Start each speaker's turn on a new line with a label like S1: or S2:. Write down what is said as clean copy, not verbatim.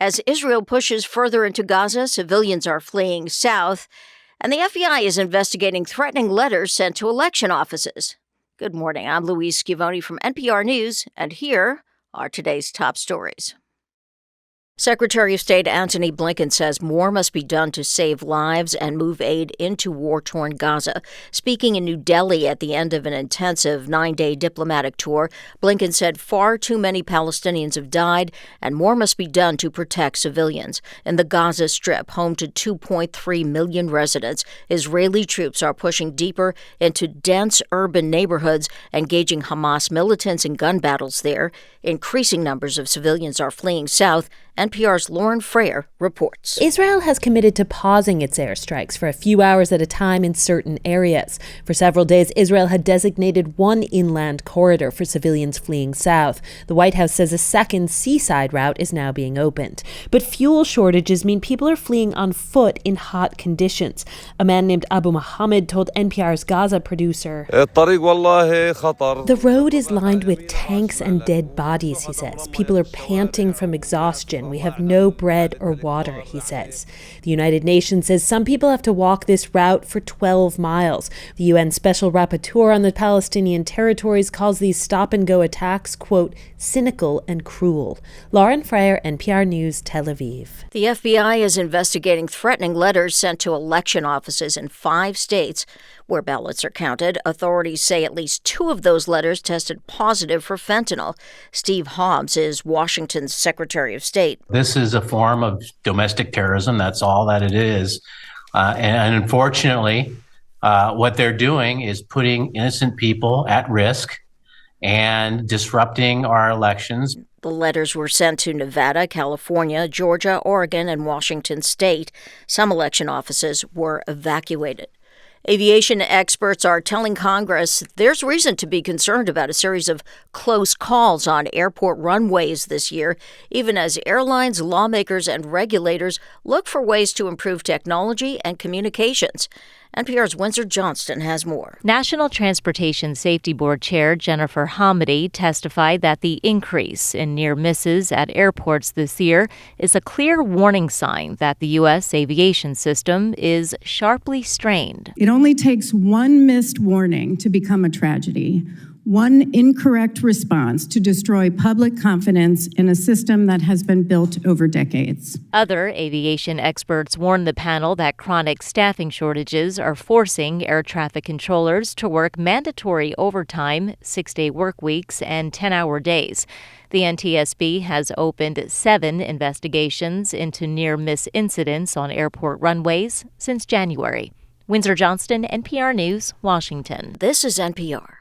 S1: As Israel pushes further into Gaza, civilians are fleeing south, and the FBI is investigating threatening letters sent to election offices. Good morning, I'm Louise Scavone from NPR News, and here are today's top stories. Secretary of State Antony Blinken says more must be done to save lives and move aid into war-torn Gaza. Speaking in New Delhi at the end of an intensive 9-day diplomatic tour, Blinken said far too many Palestinians have died and more must be done to protect civilians. In the Gaza Strip, home to 2.3 million residents, Israeli troops are pushing deeper into dense urban neighborhoods, engaging Hamas militants in gun battles there. Increasing numbers of civilians are fleeing south. NPR's Lauren Frayer reports.
S2: Israel has committed to pausing its airstrikes for a few hours at a time in certain areas. For several days, Israel had designated one inland corridor for civilians fleeing south. The White House says a second seaside route is now being opened. But fuel shortages mean people are fleeing on foot in hot conditions. A man named Abu Muhammad told NPR's Gaza producer, "The road is lined with tanks and dead bodies," he says. "People are panting from exhaustion. We have no bread or water," he says. The United Nations says some people have to walk this route for 12 miles. The UN Special Rapporteur on the Palestinian territories calls these stop-and-go attacks, quote, cynical and cruel. Lauren Frayer, NPR News, Tel Aviv.
S1: The FBI is investigating threatening letters sent to election offices in 5 states where ballots are counted. Authorities say at least 2 of those letters tested positive for fentanyl. Steve Hobbs is Washington's Secretary of State.
S3: This is a form of domestic terrorism. That's all that it is. And unfortunately, what they're doing is putting innocent people at risk and disrupting our elections.
S1: The letters were sent to Nevada, California, Georgia, Oregon, and Washington state. Some election offices were evacuated. Aviation experts are telling Congress there's reason to be concerned about a series of close calls on airport runways this year, even as airlines, lawmakers, and regulators look for ways to improve technology and communications. NPR's Windsor Johnston has more.
S4: National Transportation Safety Board Chair Jennifer Hamady testified that the increase in near misses at airports this year is a clear warning sign that the U.S. aviation system is sharply strained.
S5: It only takes one missed warning to become a tragedy. One incorrect response to destroy public confidence in a system that has been built over decades.
S4: Other aviation experts warn the panel that chronic staffing shortages are forcing air traffic controllers to work mandatory overtime, 6-day work weeks, and 10-hour days. The NTSB has opened 7 investigations into near-miss incidents on airport runways since January. Windsor Johnston, NPR News, Washington.
S1: This is NPR.